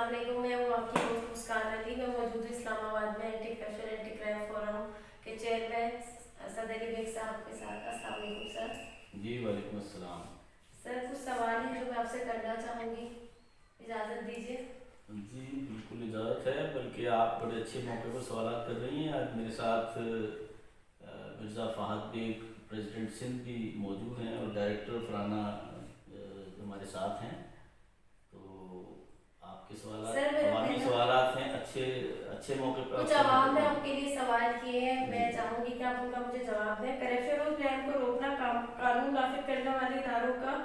السلام علیکم، میں ہوں آپ کی دوست مسکان علی۔ میں موجود ہوں اسلام آباد میں anti corruption anti crime forum کے چیئرمین اسد علی بیگ صاحب کے ساتھ۔ السلام علیکم سر۔ جی وعلیکم السلام۔ سر کچھ سوال ہیں جو میں آپ سے کرنا چاہوں گی، اجازت دیجیے؟ جی بالکل اجازت ہے، بلکہ آپ بڑے اچھے موقع پر سوالات کر رہی ہیں۔ آج میرے ساتھ مرزا فہد بیگ پریزیڈنٹ سندھ بھی موجود ہیں اور ڈائریکٹر فرانہ ہمارے ساتھ ہیں، تو آپ کے سوالات عوامی سوالات ہیں، اچھے موقع پر کچھ عوام نے آپ کے لیے سوال کیے ہیں، میں چاہوں گی کہ آپ ان کا مجھے جواب دیں۔ کرپشن اور کرائم کو روکنا قانون نافذ کرنے والے اداروں کا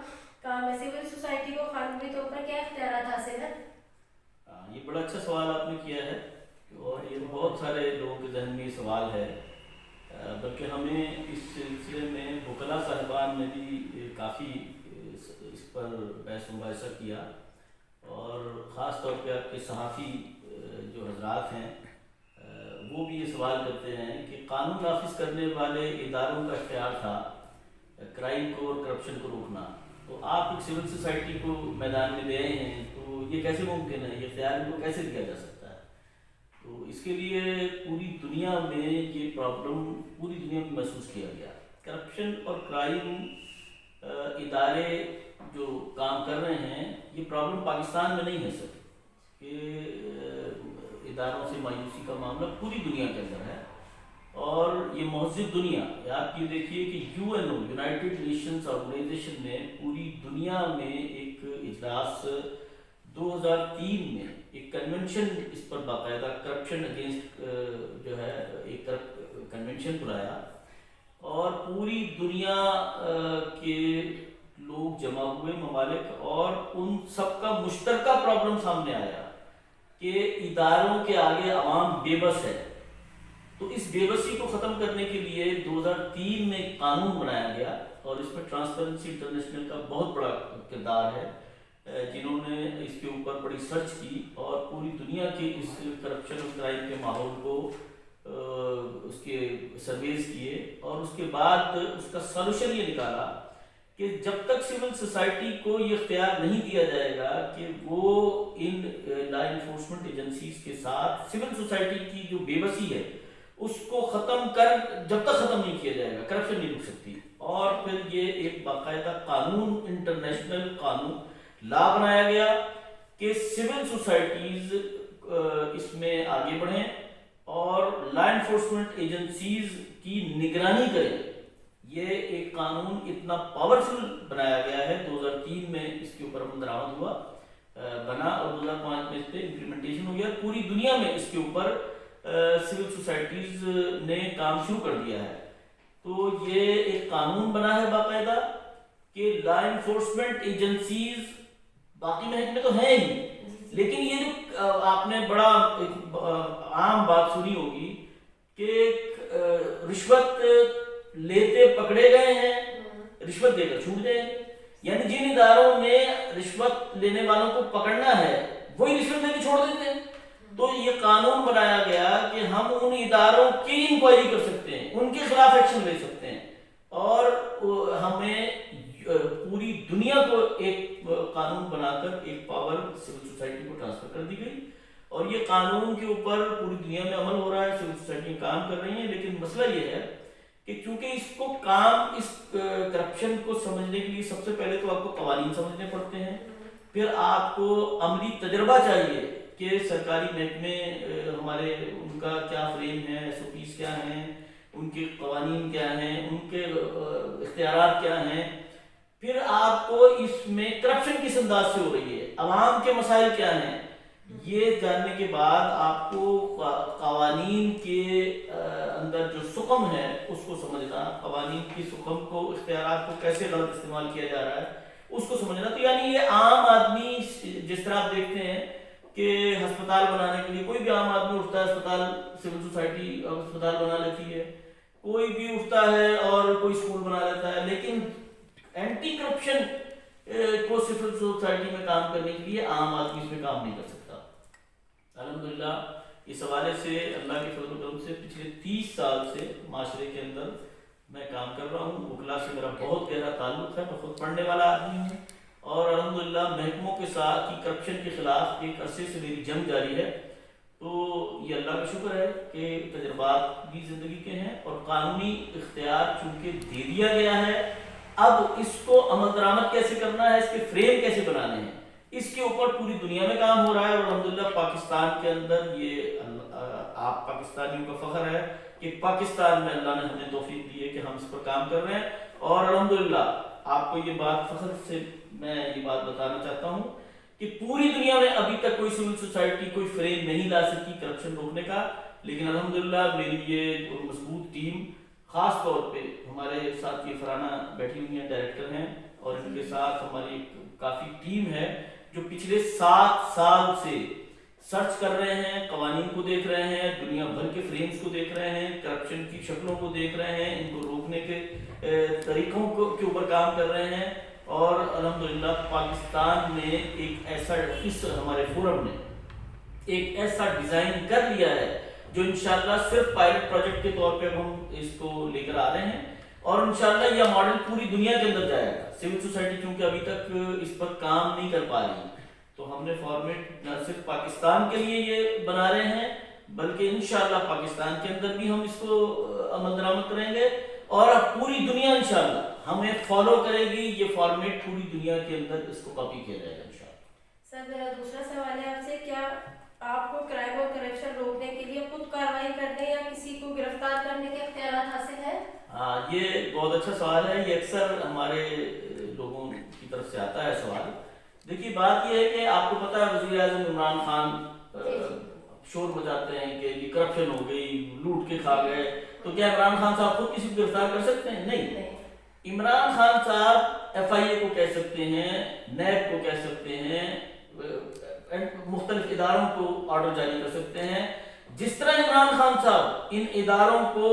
کام ہے، سول سوسائٹی کو قانونی طور پر کیا اختیارات حاصل ہیں؟ یہ بڑا اچھا سوال آپ نے کیا ہے، اور یہ بہت سارے لوگوں کے ذہن میں یہ سوال ہے، بلکہ ہمیں اس سلسلے میں وکلاء صاحبان نے بھی کافی اس پر بحث مباحثہ کیا، اور خاص طور پہ آپ کے صحافی جو حضرات ہیں وہ بھی یہ سوال کرتے ہیں کہ قانون نافذ کرنے والے اداروں کا اختیار تھا کرائم کو اور کرپشن کو روکنا، تو آپ ایک سول سوسائٹی کو میدان میں لے آئے ہیں، تو یہ کیسے ممکن ہے، یہ اختیار ان کو کیسے دیا جا سکتا ہے؟ تو اس کے لیے پوری دنیا میں یہ پرابلم پوری دنیا میں محسوس کیا گیا۔ کرپشن اور کرائم ادارے جو کام کر رہے ہیں، یہ پرابلم پاکستان میں نہیں ہے سر، کہ اداروں سے مایوسی کا معاملہ پوری دنیا کے اندر ہے، اور یہ مہذب دنیا، آپ یہ دیکھیے کہ UNO یونائٹڈ نیشنز آرگنائزیشن نے پوری دنیا میں ایک اجلاس 2003 میں ایک کنونشن اس پر باقاعدہ کرپشن اگینسٹ جو ہے ایک کنونشن بلایا، اور پوری دنیا کے لوگ جمع ہوئے ممالک، اور ان سب کا مشترکہ پرابلم سامنے آیا کہ اداروں کے آگے عوام بے بس ہے۔ تو اس بے بسی کو ختم کرنے کے لیے 2003 میں ایک قانون بنایا گیا، اور اس میں ٹرانسپیرنسی انٹرنیشنل کا بہت بڑا کردار ہے، جنہوں نے اس کے اوپر بڑی سرچ کی اور پوری دنیا کے اس کرپشن اور کرائم کے ماحول کو اس کے سرویز کیے، اور اس کے بعد اس کا سولوشن یہ نکالا کہ جب تک سول سوسائٹی کو یہ اختیار نہیں دیا جائے گا کہ وہ ان لا انفورسمنٹ ایجنسیز کے ساتھ سول سوسائٹی کی جو بے بسی ہے اس کو ختم جب تک ختم نہیں کیا جائے گا، کرپشن نہیں رک سکتی۔ اور پھر یہ ایک باقاعدہ قانون، انٹرنیشنل قانون لا بنایا گیا کہ سول سوسائٹیز اس میں آگے بڑھیں اور لا انفورسمنٹ ایجنسیز کی نگرانی کریں۔ یہ ایک قانون اتنا پاورفل بنایا گیا ہے، 2003 میں اس کے اوپر عمل درآمد ہوا، بنا، اور 2005 میں اس پہ امپلیمنٹیشن ہو گیا۔ پوری دنیا میں اس کے اوپر سول سوسائٹیز نے کام شروع کر دیا ہے۔ تو یہ ایک قانون بنا ہے باقاعدہ کہ لا انفورسمنٹ ایجنسیز، باقی محکمے تو ہیں ہی، لیکن یہ جو آپ نے بڑا عام بات سنی ہوگی کہ رشوت لیتے پکڑے گئے ہیں، رشوت دے کر چھوٹ جائیں گے، یعنی جن اداروں میں رشوت لینے والوں کو پکڑنا ہے وہی رشوت دے کے چھوڑ دیتے ہیں۔ تو یہ قانون بنایا گیا کہ ہم ان اداروں کی انکوائری کر سکتے ہیں، ان کے خلاف ایکشن لے سکتے ہیں، اور ہمیں پوری دنیا کو ایک قانون بنا کر ایک پاور سول سوسائٹی کو ٹرانسفر کر دی گئی، اور یہ قانون کے اوپر پوری دنیا میں عمل ہو رہا ہے، سول سوسائٹی کام کر رہی ہیں۔ لیکن مسئلہ یہ ہے کہ چونکہ اس کرپشن کو سمجھنے کے لیے سب سے پہلے تو آپ کو قوانین سمجھنے پڑتے ہیں، پھر آپ کو عملی تجربہ چاہیے کہ سرکاری محکمے ہمارے ان کا کیا فریم ہے، SOPs کیا ہیں، ان کے قوانین کیا ہیں، ان کے اختیارات کیا ہیں، پھر آپ کو اس میں کرپشن کس انداز سے ہو رہی ہے، عوام کے مسائل کیا ہیں، یہ جاننے کے بعد آپ کو قوانین کے اندر جو سکم ہے اس کو سمجھنا، قوانین کی سکم کو، اختیارات کو کیسے غلط استعمال کیا جا رہا ہے اس کو سمجھنا۔ تو یعنی یہ عام آدمی، جس طرح آپ دیکھتے ہیں کہ ہسپتال بنانے کے لیے کوئی بھی عام آدمی اٹھتا ہے، اسپتال سول سوسائٹی اسپتال بنا لیتی ہے، کوئی بھی اٹھتا ہے اور کوئی اسکول بنا لیتا ہے، لیکن اینٹی کرپشن کو سول سوسائٹی میں کام کرنے کے لیے عام آدمی اس میں کام نہیں کر سکتا۔ الحمدللہ اس حوالے سے اللہ کے فضل و کرم سے پچھلے 30 سال سے معاشرے کے اندر میں کام کر رہا ہوں۔ وکلا سے میرا بہت گہرا تعلق ہے، میں خود پڑھنے والا آدمی ہوں، اور الحمدللہ محکموں کے ساتھ کی کرپشن کے خلاف ایک عرصے سے میری جنگ جاری ہے. تو یہ اللہ کا شکر ہے کہ تجربات بھی زندگی کے ہیں اور قانونی اختیار چونکہ دے دیا گیا ہے. اب اس کو عمل درآمد کیسے کرنا ہے, اس کے فریم کیسے بنانے ہیں, اس کے اوپر پوری دنیا میں کام ہو رہا ہے. اور الحمدللہ پاکستان کے اندر یہ آپ پاکستانیوں کا فخر ہے کہ پاکستان میں اللہ نے ہمیں توفیق دی ہے کہ ہم اس پر کام کر رہے ہیں. اور الحمدللہ آپ کو یہ بات فخر سے میں یہ بات بتانا چاہتا ہوں کہ پوری دنیا میں ابھی تک کوئی سول سوسائٹی کوئی فریم نہیں لا سکی کرپشن روکنے کا. لیکن الحمدللہ میری یہ مضبوط ٹیم, خاص طور پہ ہمارے ساتھ یہ فرانہ بیٹھی ہوئی ہیں, ڈائریکٹر ہیں, اور ان کے ساتھ ہماری کافی ٹیم ہے جو پچھلے 7 سال سے سرچ کر رہے ہیں, قوانین کو دیکھ رہے ہیں, دنیا بھر کے فریمز کو دیکھ رہے ہیں, کرپشن کی شکلوں کو دیکھ رہے ہیں, ان کو روکنے کے طریقوں کے اوپر کام کر رہے ہیں. اور الحمدللہ پاکستان نے ایک ایسا, اس ہمارے فورم نے ایک ایسا ڈیزائن کر لیا ہے جو انشاءاللہ صرف پائلٹ پروجیکٹ کے طور پہ ہم اس کو لے کر آ رہے ہیں. اور انشاءاللہ یہ ماڈل پوری دنیا کے اندر جائے گا. سول سوسائٹی چونکہ ابھی تک اس پر کام نہیں کر پا رہی, تو ہم نے فارمیٹ نہ صرف پاکستان کے لیے یہ بنا رہے ہیں بلکہ انشاءاللہ پاکستان کے اندر بھی ہم اس کو عمل درآمد کریں گے. اور اب پوری دنیا انشاءاللہ ہمیں فالو کرے گی. یہ فارمیٹ پوری دنیا کے اندر اس کو کاپی کیا جائے گا انشاءاللہ. سر میرا دوسرا سوال ہے آپ سے, کیا آپ کو کرائم اور کرپشن روکنے کے لیے خود کارروائی کرنے یا کسی کو گرفتار کرنے کے اختیارات حاصل ہیں؟ ہاں, یہ بہت اچھا سوال ہے. یہ اکثر ہمارے لوگوں کی طرف سے آتا ہے سوال. دیکھیے بات یہ ہے کہ آپ کو پتا ہے وزیر اعظم عمران خان شور بجاتے ہیں کہ یہ کرپشن ہو گئی, لوٹ کے کھا گئے. تو کیا عمران خان صاحب خود کسی کو گرفتار کر سکتے ہیں؟ نہیں. عمران خان صاحب ایف آئی اے کو کہہ سکتے ہیں, نیب کو کہہ سکتے ہیں, مختلف اداروں کو آرڈر جاری کر سکتے ہیں. جس طرح عمران خان صاحب ان اداروں کو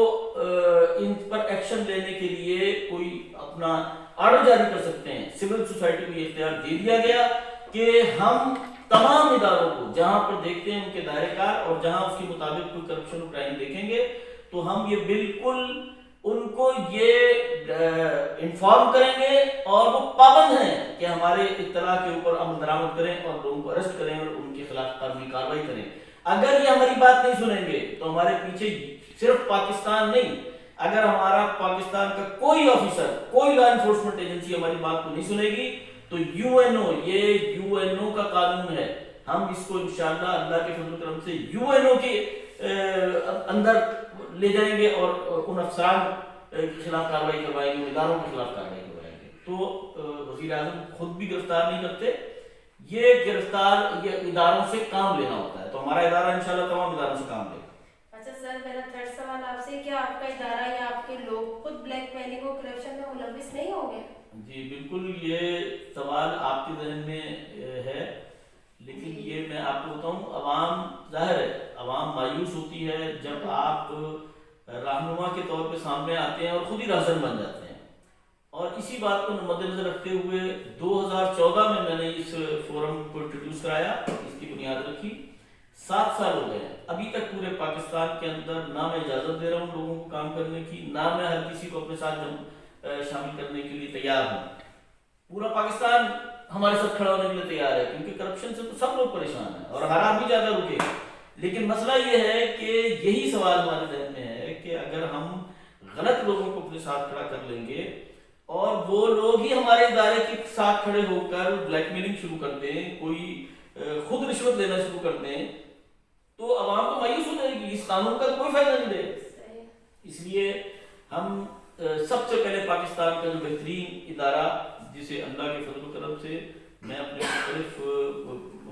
ان پر ایکشن لینے کے لیے کوئی اپنا آرڈر جاری کر سکتے ہیں, سول سوسائٹی کو یہ اختیار دے دیا گیا کہ ہم تمام اداروں کو جہاں پر دیکھتے ہیں ان کے دائرہ کار اور جہاں اس کے مطابق کوئی کرپشن اور کرائم دیکھیں گے تو ہم یہ بالکل ان کو یہ انفارم کریں گے اور وہ پابند ہیں کہ ہمارے اطلاع کے اوپر عمل درآمد کریں اور لوگوں کو ارسٹ کریں اور ان کے خلاف قانونی کارروائی کریں. اگر یہ ہماری بات نہیں سنیں گے تو ہمارے پیچھے صرف پاکستان نہیں, اگر ہمارا پاکستان کا کوئی آفیسر, کوئی لا انفورسمنٹ ایجنسی ہماری بات کو نہیں سنے گی تو یو این او, یہ یو این او کا قانون ہے, ہم اس کو انشاءاللہ اللہ کے فضل و کرم سے یو این او کے اندر لے جائیں گے اور ان افسران کے خلاف کارروائی کروائیں گے, ان اداروں کے خلاف کارروائی کروائیں گے. تو وزیر اعظم خود بھی گرفتار نہیں کرتے, یہ گرفتار یہ اداروں سے کام لینا ہوتا ہے. تو ہمارا ادارہ انشاءاللہ تمام اداروں سے کام لے گا. اچھا سر, میرا تھرڈ سوال آپ سے, کیا آپ کا ادارہ یا آپ کے لوگ خود بلیک میلنگ اور کرپشن میں ملوث نہیں ہوں گے؟ جی بالکل, یہ سوال آپ کے ذہن میں ہے, لیکن یہ میں آپ کو بتاؤں, عوام ظاہر ہے عوام مایوس ہوتی ہے جب آپ رہنما کے طور پہ سامنے آتے ہیں اور خود ہی رہزن بن جاتے ہیں. اور اسی بات کو مد نظر رکھتے ہوئے 2014 میں نے اس فورم کو انٹروڈیوس کرایا, اس کی بنیاد رکھی. 7 سال ہو گئے ہیں, ابھی تک پورے پاکستان کے اندر نہ میں اجازت دے رہا ہوں لوگوں کو کام کرنے کی, نہ میں ہر کسی کو اپنے ساتھ شامل کرنے کے لیے تیار ہوں. پورا پاکستان ہمارے ساتھ کھڑا ہونے کے لیے تیار ہے کیونکہ کرپشن سے تو سب لوگ پریشان ہیں اور ہر آدمی زیادہ رکے. لیکن مسئلہ یہ ہے کہ یہی سوال ہمارے ذہن میں ہے کہ اگر ہم غلط لوگوں کو اپنے ساتھ کھڑا کر لیں گے اور وہ لوگ ہی ہمارے ادارے کے ساتھ کھڑے ہو کر بلیک میلنگ شروع کر دیں, کوئی خود رشوت لینا شروع کر دیں, تو عوام تو مایوس ہو جائے گی, اس قانون کا کوئی فائدہ نہیں دے. اس لیے ہم سب سے پہلے پاکستان کا جو بہترین ادارہ جسے اللہ کے فضل و کرم سے میں اپنے مختلف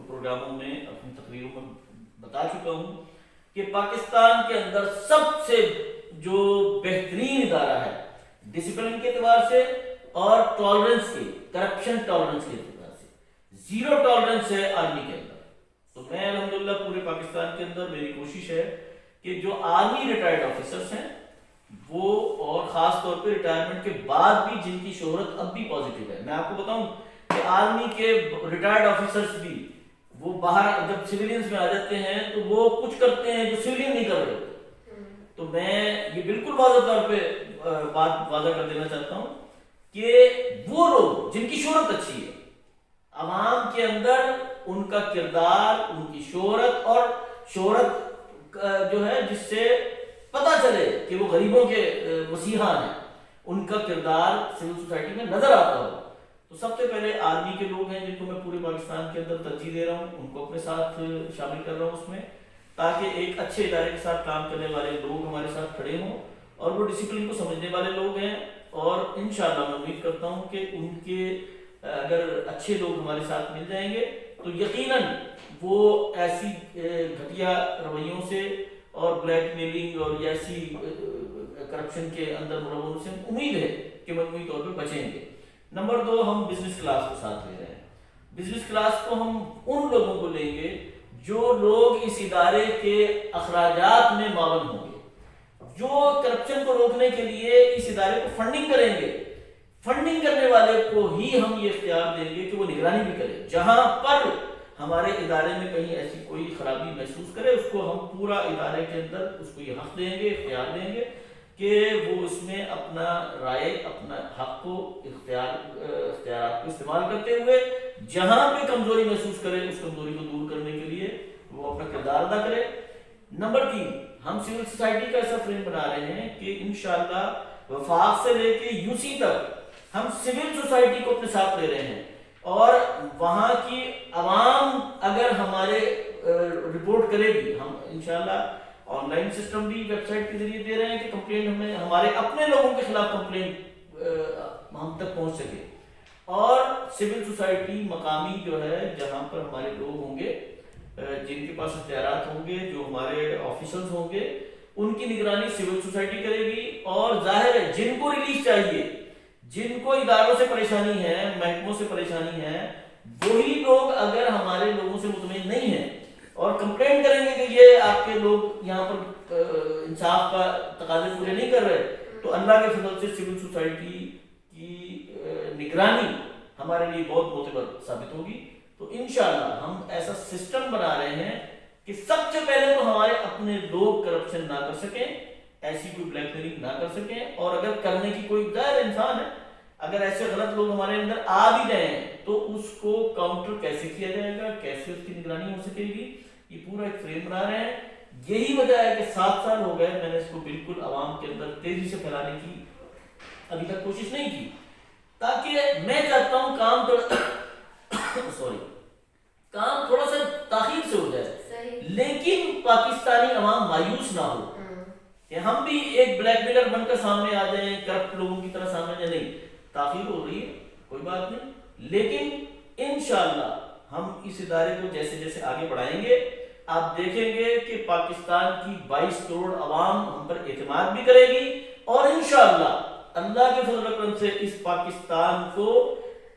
پروگراموں میں اپنی تقریروں میں بتا چکا ہوں کہ پاکستان کے اندر سب سے جو بہترین ادارہ ہے ڈسپلن کے اعتبار سے اور ٹالرنس کے, کرپشن ٹالرنس کے اعتبار سے, 0 ٹالرنس ہے آرمی کے اندر. تو میں الحمدللہ پورے پاکستان کے اندر میری کوشش ہے کہ جو آرمی ریٹائرڈ آفیسرز ہیں وہ, اور خاص طور پہ ریٹائرمنٹ کے بعد بھی جن کی شہرت اب بھی پازیٹیو ہے, میں آپ کو بتاؤں کہ آرمی کے ریٹائرڈ آفیسرز بھی وہ باہر جب سویلینز میں آ جاتے ہیں تو وہ کچھ کرتے ہیں جو سویلین نہیں کر رہے ہوتے. تو میں یہ بالکل واضح طور پہ بات واضح کر دینا چاہتا ہوں کہ وہ لوگ جن کی شہرت اچھی ہے عوام کے اندر ان کا کردار، ان کی شہرت، اور شہرت جو ہے جس سے پتہ چلے کہ وہ غریبوں کے مسیحا ہیں، ان کا کردار سول سوسائٹی میں نظر آتا ہو. تو سب سے پہلے آرمی کے لوگ ہیں جن کو میں پورے پاکستان کے اندر ترجیح دے رہا ہوں، ان کو اپنے ساتھ شامل کر رہا ہوں اس میں، تاکہ ایک اچھے ادارے کے ساتھ کام کرنے والے لوگ ہمارے ساتھ کھڑے ہوں اور وہ ڈسپلن کو سمجھنے والے لوگ ہیں. اور انشاءاللہ میں امید کرتا ہوں کہ ان کے اگر اچھے لوگ ہمارے ساتھ مل جائیں گے تو یقیناً وہ ایسی گھٹیا رویوں سے اور بلیک میلنگ اور ایسی کرپشن کے اندر ملوث سے امید ہے کہ مجموعی طور پہ بچیں گے. نمبر 2، ہم بزنس کلاس کو ساتھ لے رہے ہیں. بزنس کلاس کو ہم ان لوگوں کو لیں گے جو لوگ اس ادارے کے اخراجات میں معاون ہوں گے، جو کرپشن کو روکنے کے لیے اس ادارے کو فنڈنگ کریں گے. فنڈنگ کرنے والے کو ہی ہم یہ اختیار دیں گے کہ وہ نگرانی بھی کرے. جہاں پر ہمارے ادارے میں کہیں ایسی کوئی خرابی محسوس کرے، اس کو ہم پورا ادارے کے اندر اس کو یہ حق دیں گے، اختیار دیں گے کہ وہ اس میں اپنا رائے، اپنا حق کو اختیارات کو استعمال کرتے ہوئے جہاں پہ کمزوری محسوس کرے اس کمزوری کو دور کرنے کے لیے وہ اپنا کردار ادا کرے. نمبر 3، ہم سول سوسائٹی کا ایسا فریم بنا رہے ہیں کہ انشاءاللہ وفاق سے لے کے یوسی تک ہم سول سوسائٹی کو اپنے ساتھ لے رہے ہیں، اور وہاں کی عوام اگر ہمارے رپورٹ کرے گی، ہم انشاءاللہ آن لائن سسٹم بھی ویب سائٹ کے ذریعے دے رہے ہیں کہ کمپلین ہمیں ہمارے اپنے لوگوں کے خلاف کمپلین ہم تک پہنچ سکے. اور سول سوسائٹی مقامی جو ہے جہاں پر ہمارے لوگ ہوں گے، جن کے پاس اختیارات ہوں گے، جو ہمارے آفیسرز ہوں گے، ان کی نگرانی سول سوسائٹی کرے گی. اور ظاہر ہے جن کو ریلیز چاہیے، جن کو اداروں سے پریشانی ہے، محکموں سے پریشانی ہے، وہی لوگ اگر ہمارے لوگوں سے مطمئن نہیں ہیں اور کمپلین کریں گے کہ یہ آپ کے لوگ یہاں پر انصاف کا تقاضے پورے نہیں کر رہے، تو اللہ کے فضل سے سول سوسائٹی کی نگرانی ہمارے لیے بہت معتبر ثابت ہوگی. تو انشاءاللہ ہم ایسا سسٹم بنا رہے ہیں کہ سب سے پہلے تو ہمارے اپنے لوگ کرپشن نہ کر سکیں، ایسی کوئی بلیک میلنگ نہ کر سکیں، اور اگر کرنے کی کوئی ظاہر انسان ہے، اگر ایسے غلط لوگ ہمارے اندر آ بھی جائیں تو اس کو کاؤنٹر کیسے کیا جائے گا، کیسے اس کی نگرانی ہو سکے گی، یہ پورا ایک فریم بنا رہے ہیں. یہی وجہ ہے کہ 7 سال ہو گئے میں نے اس کو بالکل عوام کے اندر تیزی سے پھیلانے کی ابھی تک کوشش نہیں کی، تاکہ میں چاہتا ہوں کام تھوڑا سا تاخیر سے ہو جائے، لیکن پاکستانی عوام مایوس نہ ہو کہ ہم بھی ایک بلیک میلر بن کر سامنے آ جائیں، کرپٹ لوگوں کی طرح سامنے آ جائیں. نہیں، تاخیر ہو رہی ہے، کوئی بات نہیں، لیکن انشاءاللہ ہم اس ادارے کو جیسے جیسے آگے بڑھائیں گے، آپ دیکھیں گے کہ پاکستان کی 22 کروڑ عوام ہم پر اعتماد بھی کرے گی، اور انشاءاللہ اللہ کے فضل و کرم سے اس پاکستان کو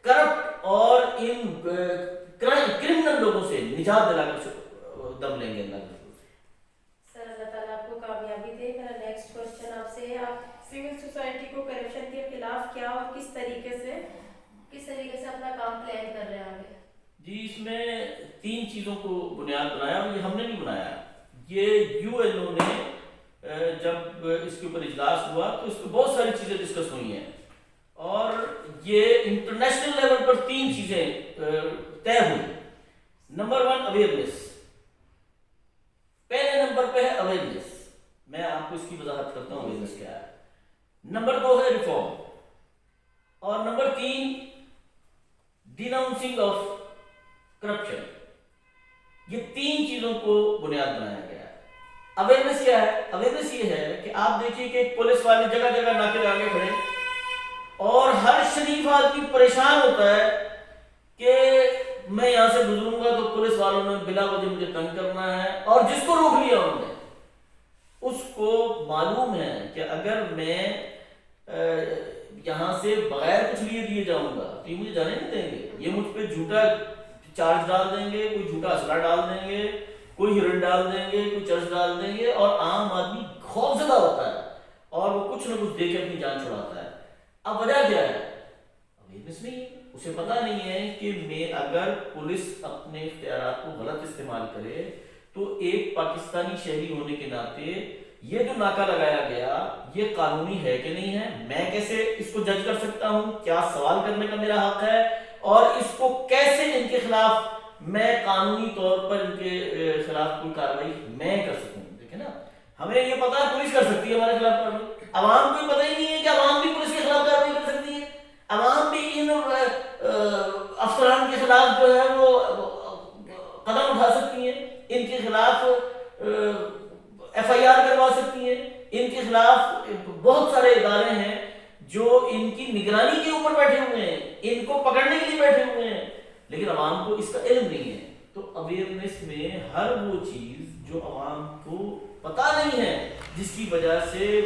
کرپٹ اور ان کرمنل لوگوں سے نجات دلا کر دم لیں گے اللہ کے فضل سے. سر اللہ تعالیٰ آپ کو کامیابی دے. میرا نیکسٹ کوشچن آپ سے ہے، آپ سول سوسائٹی کو کرپشن کے خلاف کیا اور کس طریقے سے اپنا کام پلان کر رہے ہیں آگے؟ جی، اس میں 3 چیزوں کو بنیاد بنایا، اور یہ ہم نے نہیں بنایا، یہ UN نے جب اس کے اوپر اجلاس ہوا تو اس کو بہت ساری چیزیں ڈسکس ہوئی ہیں، اور یہ انٹرنیشنل لیول پر 3 چیزیں طے ہوئی. Number 1 awareness. پہلے نمبر پہ ہے اویئرنیس، میں آپ کو اس کی وضاحت کرتا ہوں اویئرنیس کیا ہے. نمبر 2 ہے ریفارم، اور نمبر 3 ڈیناؤنسنگ آف کرپشن. یہ 3 چیزوں کو بنیاد بنایا گیا ہے. اویئرنیس کیا ہے؟ اویئرنیس یہ ہے کہ آپ دیکھیے کہ ایک پولیس والے جگہ جگہ ناکے لگا کے کھڑے، اور ہر شریف آدمی پریشان ہوتا ہے کہ میں یہاں سے گزروں گا تو پولیس والوں نے بلا وجہ مجھے تنگ کرنا ہے، اور جس کو روک لیا انہوں نے اس کو معلوم ہے کہ اگر میں یہاں سے بغیر کچھ لیے دیے جاؤں گا تو یہ مجھے جانے نہیں دیں گے، یہ مجھ پہ جھوٹا چارج ڈال دیں گے، کوئی جھوٹا اسلحہ ڈال دیں گے، کوئی ہرن ڈال دیں گے، کوئی چرچ ڈال دیں گے، اور عام آدمی خوفزدہ ہوتا ہے اور وہ کچھ نہ کچھ دے کے اپنی جان چھڑاتا ہے. اب وجہ کیا ہے؟ اویئرنیس نہیں ہے. اسے پتہ نہیں ہے کہ میں اگر پولیس اپنے اختیارات کو غلط استعمال کرے تو ایک پاکستانی شہری ہونے کے ناطے یہ جو ناکہ لگایا گیا یہ قانونی ہے کہ نہیں ہے، میں کیسے اس کو جج کر سکتا ہوں، کیا سوال کرنے کا میرا حق ہے، اور اس کو کیسے ان کے خلاف میں قانونی طور پر ان کے خلاف کوئی کارروائی میں کر سکوں. دیکھیں نا, ہمیں یہ پتا ہے پولیس کر سکتی ہے ہمارے خلاف کارروائی, عوام کو پتہ ہی نہیں ہے کہ عوام بھی پولیس کے خلاف کارروائی کر سکتی ہے, عوام بھی ان افسران کے خلاف جو ہے وہ قدم اٹھا سکتی ہیں, ان کے خلاف FIR کروا سکتی ہیں, ان کے خلاف بہت سارے ادارے ہیں جو ان کی نگرانی کے اوپر بیٹھے ہوئے ہیں, ان کو پکڑنے کے لیے بیٹھے ہوئے ہیں, لیکن عوام کو اس کا علم نہیں ہے. تو اویئرنیس میں ہر وہ چیز جو عوام کو پتہ نہیں ہے, جس کی وجہ سے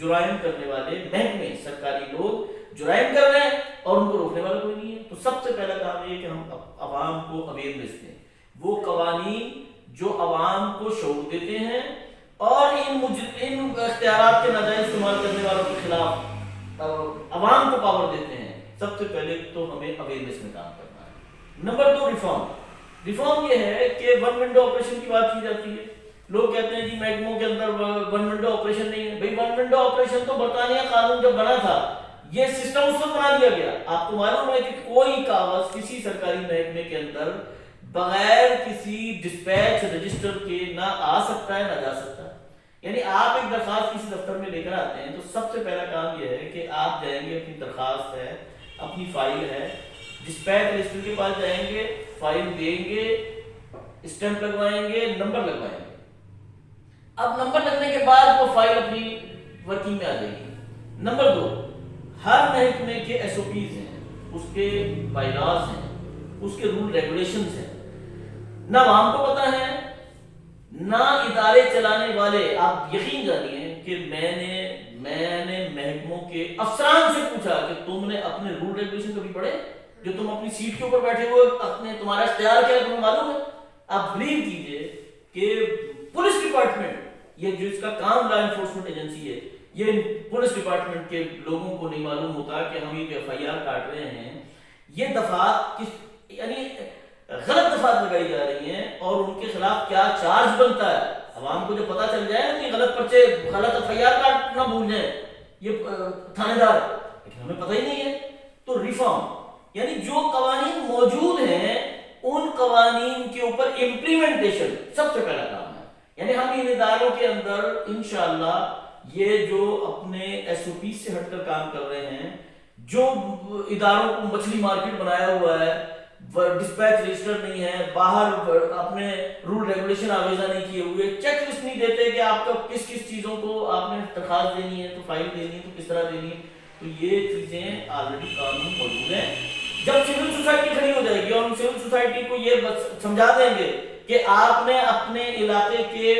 جرائم کرنے والے محکمے سرکاری لوگ جرائم کر رہے ہیں اور ان کو روکنے والا کوئی نہیں ہے. تو سب سے پہلا کام یہ کہ ہم عوام کو اویئرنیس دیں, وہ قوانین جو عوام کو شعور دیتے ہیں اور ان اختیارات کے ناجائز استعمال کرنے والوں کے خلاف عوام کو پاور دیتے ہیں. سب سے پہلے تو ہمیں اویئرنیس میں کام کرنا ہے. نمبر 2, ریفارم یہ ہے کہ ون ونڈو آپریشن کی بات کی جاتی ہے. لوگ کہتے ہیں جی محکموں کے اندر ون ونڈو آپریشن نہیں ہے. بھائی ون ونڈو آپریشن تو برطانیہ قانون جب بنا تھا یہ سسٹم اس وقت بنا دیا گیا. آپ کو معلوم ہے کہ کوئی کاغذ کسی سرکاری محکمے کے اندر بغیر کسی ڈسپیچ رجسٹر کے نہ آ سکتا ہے نہ جا سکتا ہے. یعنی آپ ایک درخواست کسی دفتر میں لے کر آتے ہیں تو سب سے پہلا کام یہ ہے کہ آپ جائیں گے, اپنی درخواست ہے, اپنی فائل ہے, ڈسپیچ رجسٹر کے پاس جائیں گے, فائل دیں گے, اسٹیمپ لگوائیں گے, نمبر لگوائیں گے. اب نمبر لگنے کے بعد وہ فائل اپنی ورکنگ میں آ جائے گی. نمبر 2, ہر محکمے کے SOPs ہیں, اس کے بائی لاز ہیں, اس کے رول ریگولیشنز ہیں, نہ عوام کو پتہ ہے نہ ادارے چلانے والے. آپ یقین جانیے کہ میں نے محکموں کے افسران سے پوچھا کہ تم نے اپنے رول ریگولیشن کبھی پڑھے جو تم اپنی سیٹ کے اوپر بیٹھے ہوئے تمہارا اختیار کیا ہے تمہیں معلوم ہے؟ آپ بلیو کیجئے کہ پولیس ڈپارٹمنٹ یہ جو اس کا کام لا انفورسمنٹ ایجنسی ہے, یہ پولیس ڈپارٹمنٹ کے لوگوں کو نہیں معلوم ہوتا کہ ہم یہ FIR کاٹ رہے ہیں, یہ دفعات یعنی غلط دفعات لگائی جا رہی ہیں اور ان کے خلاف کیا چارج بنتا ہے. عوام کو جو پتہ چل جائے نا کہ غلط پرچے غلط FIR کاٹنا بھول جائیں یہ تھانے دار, لیکن ہمیں پتہ ہی نہیں ہے. تو ریفارم یعنی جو قوانین موجود ہیں ان قوانین کے اوپر امپلیمنٹیشن سب سے پہلا کام ہے. یعنی ہم ان اداروں کے اندر انشاءاللہ یہ جو اپنے SOP سے ہٹ کر کام کر رہے ہیں, جو اداروں کو مچھلی مارکیٹ بنایا ہوا ہے, ڈسپیچ رجسٹر نہیں ہے, باہر اپنے رول ریگولیشن آویزہ نہیں کیے ہوئے, چیک لسٹ نہیں دیتے کہ آپ کو کس کس چیزوں کو آپ نے درخواست دینی ہے تو فائل دینی ہے تو کس طرح دینی ہے, تو یہ چیزیں آلریڈی قانون موجود ہیں. جب سول سوسائٹی کھڑی ہو جائے گی اور ہم سول سوسائٹی کو یہ سمجھا دیں گے کہ آپ نے اپنے علاقے کے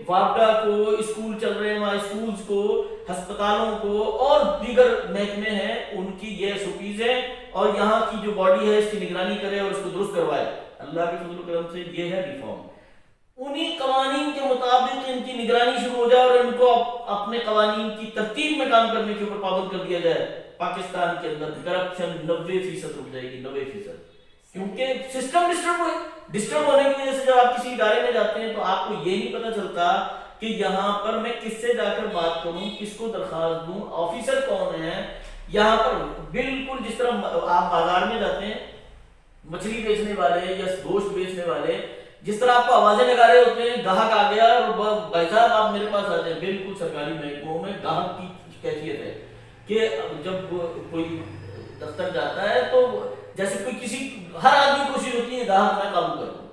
واپڈا کو, اسکول چل رہے ہیں وہاں اسکولز کو, ہسپتالوں کو اور دیگر محکمے ہیں ان کی یہ SOPs ہیں اور یہاں کی جو باڈی ہے اس کی نگرانی کرے اور اس کو درست کروائے. اللہ کے فضل و کرم سے یہ ہے ریفارم. انہی قوانین کے مطابق ان کی نگرانی شروع ہو جائے اور ان کو اپنے قوانین کی ترتیب میں کام کرنے کے اوپر پابند کر دیا جائے. پاکستان کے اندر کرپشن 90% رک جائے گی, 90%, کیونکہ سسٹم ڈسٹرب ہونے کی وجہ سے جب آپ کسی ادارے میں جاتے ہیں تو آپ کو یہ نہیں پتہ چلتا کہ یہاں پر میں کس سے جا کر بات کروں, کس کو درخواست دوں, آفیسر کون ہے. یہاں پر بالکل جس طرح آپ بازار میں جاتے ہیں مچھلی بیچنے والے یا گوشت بیچنے والے جس طرح آپ کو آوازیں لگا رہے ہوتے ہیں, گاہک آ گیا اور بھائی صاحب آپ میرے پاس آ جائیں, بالکل سرکاری محکموں میں گاہک کی کیفیت ہے کہ جب کوئی دفتر جاتا ہے تو جیسے کوئی کسی ہر آدمی کوشش ہوتی ہے گاہک میں قابو کروں.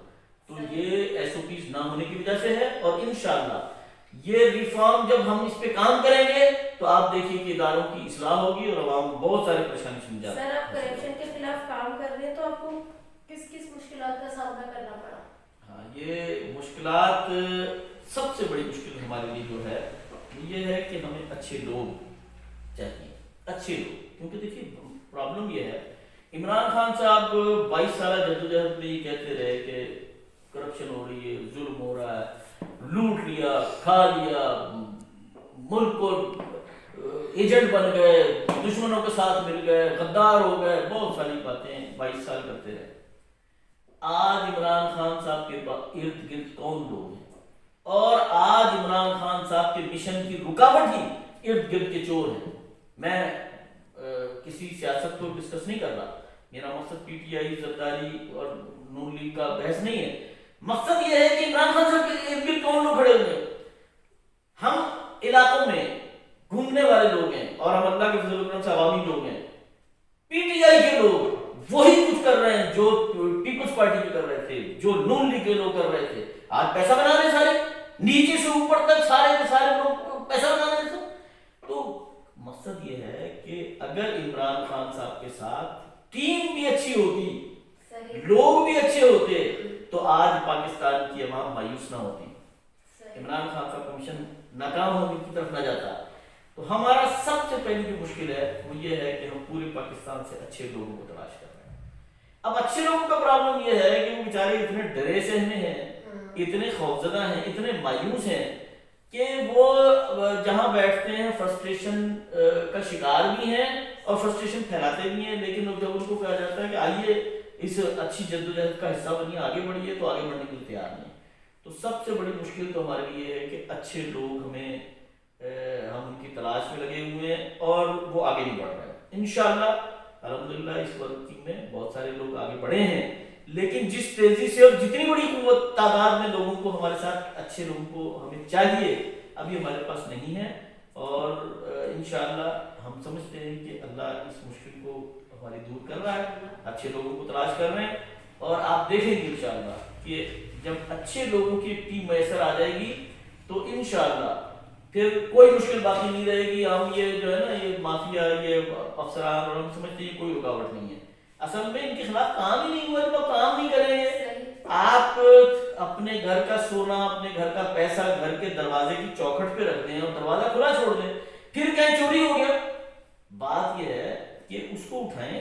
تو یہ SOPs نہ ہونے کی وجہ سے ہے اور انشاءاللہ یہ ریفارم جب ہم اس پہ کام کریں گے تو آپ دیکھیں کہ اداروں کی اصلاح ہوگی اور عوام کو بہت سارے پریشانی سمجھا. سر آپ کرپشن کے خلاف کام کر رہے ہیں تو آپ کو کس کس مشکلات کا سامنا کرنا پڑا؟ ہاں, یہ مشکلات سب سے بڑی مشکل ہمارے لیے جو ہے یہ ہے کہ ہمیں اچھے لوگ چاہیے, اچھے لوگ. کیونکہ دیکھیے پرابلم یہ ہے, عمران خان صاحب 22 سالہ جدوجہد میں یہ کہتے رہے کہ کرپشن ہو رہی ہے, ظلم ہو رہا ہے, لوٹ لیا, کھا لیا, ملک کو ایجنٹ بن گئے, دشمنوں کے ساتھ مل گئے, غدار ہو گئے, بہت ساری باتیں 22 سال کرتے رہے. آج عمران خان صاحب کے ارد گرد کون لوگ ہیں اور آج عمران خان صاحب کے مشن کی رکاوٹ ہی ارد گرد کے چور ہیں. میں کسی سیاست کو ڈسکس نہیں کر رہا, میرا مقصد پی ٹی آئی زرداری اور نون لیگ کا بحث نہیں ہے. مقصد یہ ہے کہ عمران خان صاحب کے ارد گرد کون لوگ کھڑے ہوئے ہیں. ہم علاقوں میں گھومنے والے لوگ ہیں اور ہم اللہ کے فضل و کرم سے عوامی لوگ ہیں. پی ٹی آئی کے لوگ وہی کچھ کر رہے ہیں جو پیپلز پارٹی کے کر رہے تھے, جو نون لیگ کے لوگ کر رہے تھے. آج پیسہ بنا رہے ہیں سارے, نیچے سے اوپر تک سارے کے سارے لوگ پیسہ بنا رہے ہیں. تو مقصد یہ ہے کہ اگر عمران خان صاحب کے ساتھ ٹیم بھی اچھی ہوتی, لوگ بھی اچھے ہوتے, تو آج پاکستان کی عوام مایوس نہ ہوتی, عمران خان کا کمیشن ناکام ہونے کی طرف نہ جاتا. تو ہمارا سب سے پہلی جو مشکل ہے وہ یہ ہے کہ ہم پورے پاکستان سے اچھے لوگوں کو تلاش کر رہے ہیں. اب اچھے لوگوں کا پرابلم یہ ہے کہ وہ بیچارے اتنے ڈرے سہمے ہیں, اتنے خوفزدہ ہیں, اتنے مایوس ہیں کہ وہ جہاں بیٹھتے ہیں فرسٹریشن کا شکار بھی ہیں اور فرسٹریشن پھیلاتے بھی ہیں. لیکن جب ان کو کہا جاتا ہے کہ آئیے اس اچھی جدوجہد کا حصہ بنیے, آگے بڑھیے, تو آگے بڑھنے کے لیے تیار نہیں. تو سب سے بڑی مشکل تو ہمارے لیے ہے کہ اچھے لوگ ہمیں ہم ان کی تلاش میں لگے ہوئے ہیں اور وہ آگے نہیں بڑھ رہے ہیں. انشاءاللہ الحمدللہ اس وقت میں بہت سارے لوگ آگے بڑھے ہیں, لیکن جس تیزی سے اور جتنی بڑی قوت تعداد میں لوگوں کو ہمارے ساتھ اچھے لوگوں کو ہمیں چاہیے ابھی ہمارے پاس نہیں ہے. اور انشاءاللہ ہم سمجھتے ہیں کہ اللہ اس مشکل کو ہماری دور کر رہا ہے, اچھے لوگوں کو تلاش کر رہے ہیں. اور آپ دیکھیں گے انشاءاللہ کہ جب اچھے لوگوں کی ٹیم میسر آ جائے گی تو انشاءاللہ پھر کوئی مشکل باقی نہیں رہے گی. ہم یہ جو ہے نا یہ مافیا, یہ افسران, اور ہم سمجھتے ہیں کوئی رکاوٹ نہیں ہے. اصل میں ان کے خلاف کام ہی نہیں ہوا, جب آپ کام نہیں کریں گے. آپ اپنے گھر کا سونا, اپنے گھر کا پیسہ گھر کے دروازے کی چوکھٹ پہ رکھ دیں اور دروازہ کھلا چھوڑ دیں, پھر کہیں چوری ہو گیا. بات یہ ہے کہ اس کو اٹھائیں,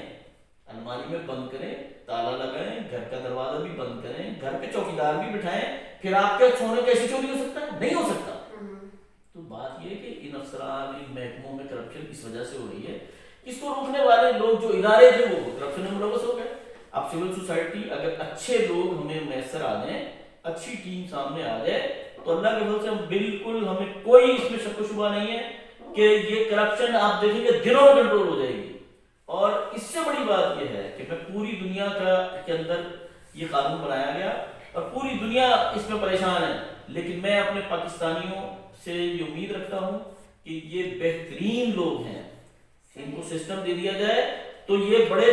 الماری میں بند کریں, تالا لگائیں, گھر کا دروازہ بھی بند کریں, گھر پہ چوکیدار بھی بٹھائیں. پھر آپ کے سونے کیسے چوری ہو سکتا ہے؟ نہیں ہو سکتا. تو بات یہ ہے کہ ان افسران, ان محکموں میں کرپشن کس وجہ سے ہو رہی ہے. اس کو روکنے والے لوگ جو ادارے تھے وہ کرپشن میں ملوث ہو گئے. اب سول سوسائٹی اگر اچھے لوگ ہمیں میسر آ جائیں, اچھی ٹیم سامنے آ جائے, تو اللہ کے فضل سے ہم بالکل, ہمیں کوئی اس میں شک و شبہ نہیں ہے کہ یہ کرپشن آپ دیکھیں گے دنوں میں کنٹرول ہو جائے گی. اور اس سے بڑی بات یہ ہے کہ میں پوری دنیا کے اندر یہ قانون بنایا گیا اور پوری دنیا اس میں پریشان ہے, لیکن میں اپنے پاکستانیوں سے یہ امید رکھتا ہوں کہ یہ بہترین لوگ ہیں, ان کو سسٹم دے دیا جائے تو یہ بڑے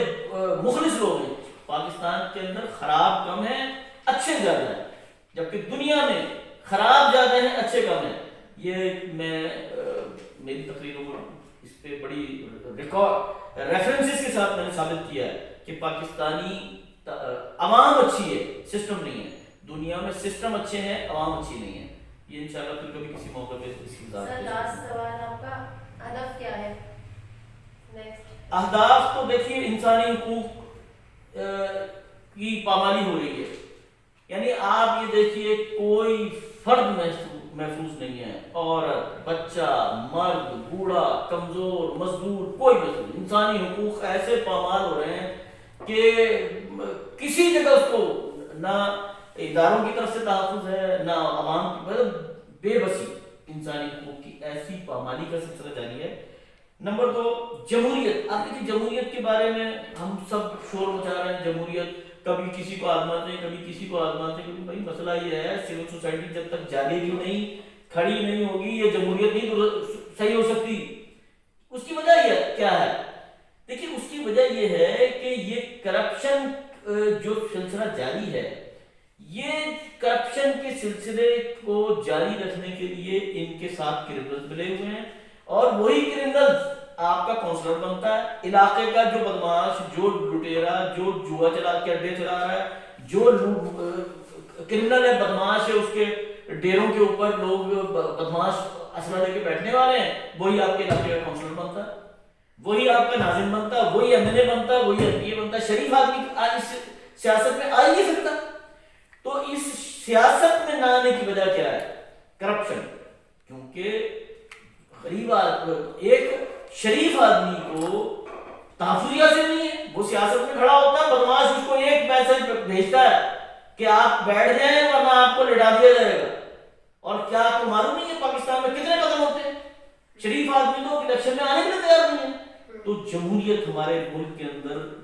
مخلص لوگ ہیں. پاکستان کے اندر خراب کم ہیں, اچھے زیادہ ہیں, جبکہ دنیا میں خراب زیادہ ہیں, اچھے کم ہیں. یہ میں میری تقریروں میں اس پہ بڑی ریفرنسز کے ساتھ میں نے ثابت کیا ہے کہ پاکستانی عوام اچھی ہے, سسٹم نہیں ہے. دنیا میں سسٹم اچھے ہیں, عوام اچھی نہیں ہے. یہ انشاءاللہ پھر کبھی کسی موقع پہ اس کی سر لاسٹ سوال آپ کا ہدف کیا ہے نیکسٹ؟ اہداف تو دیکھیے انسانی حقوق کی پامالی ہو رہی ہے. یعنی آپ یہ دیکھیے کوئی فرد محفوظ نہیں ہے, عورت, بچہ, مرد, بوڑھا, کمزور, مزدور, کوئی محفوظ. انسانی حقوق ایسے پامال ہو رہے ہیں کہ کسی جگہ اس کو نہ اداروں کی طرف سے تحفظ ہے, نہ عوام کی, مطلب بے بسی. انسانی حقوق کی ایسی پامالی کا سلسلہ جاری ہے. نمبر 2 جمہوریت. آپ دیکھیے جمہوریت کے بارے میں ہم سب شور مچا رہے ہیں, جمہوریت کبھی کسی کو آزماتے ہیں, کبھی کسی کو آزماتے ہیں. کیونکہ بھائی مسئلہ یہ ہے سول سوسائٹی جب تک جاگے گی نہیں, کھڑی نہیں ہوگی, یہ جمہوریت نہیں صحیح ہو سکتی. اس کی وجہ یہ کیا ہے؟ دیکھیے اس کی وجہ یہ ہے کہ یہ کرپشن جو سلسلہ جاری ہے, یہ کرپشن کے سلسلے کو جاری رکھنے کے لیے ان کے ساتھ کرمنلز ملے ہوئے ہیں, اور وہی کرمنلز آپ کا کونسلر بنتا ہے. علاقے کا جو بدماش, جو لٹیرا, جو جوا چلا کے اڈے چلا رہا ہے, جو کرمنل ہے, بدماش ہے, اس کے ڈیروں کے اوپر لوگ بدماش اسلحہ لے کے بیٹھنے والے ہیں, وہی آپ کے علاقے کا کونسلر بنتا ہے, وہی آپ کا ناظم بنتا ہے, وہی ایم ایل اے بنتا ہے, وہی ایم پی اے بنتا ہے. شریف آدمی آج اس سیاست میں آ ہی نہیں سکتا. تو اس سیاست میں نہ آنے کی وجہ کیا ہے؟ کرپشن. کیونکہ غریب ایک شریف آدمی کو تحفظ حاصل نہیں ہے, وہ سیاست میں کھڑا ہوتا ہے, بدماش اس کو ایک میسج بھیجتا ہے کہ آپ بیٹھ جائیں ورنہ آپ کو لٹا دیا جائے گا. اور کیا آپ کو معلوم نہیں ہے پاکستان میں کتنے قدم ہوتے ہیں؟ شریف آدمی تو الیکشن میں آنے کے لیے تیار نہیں ہے. تو جمہوریت ہمارے ملک کے اندر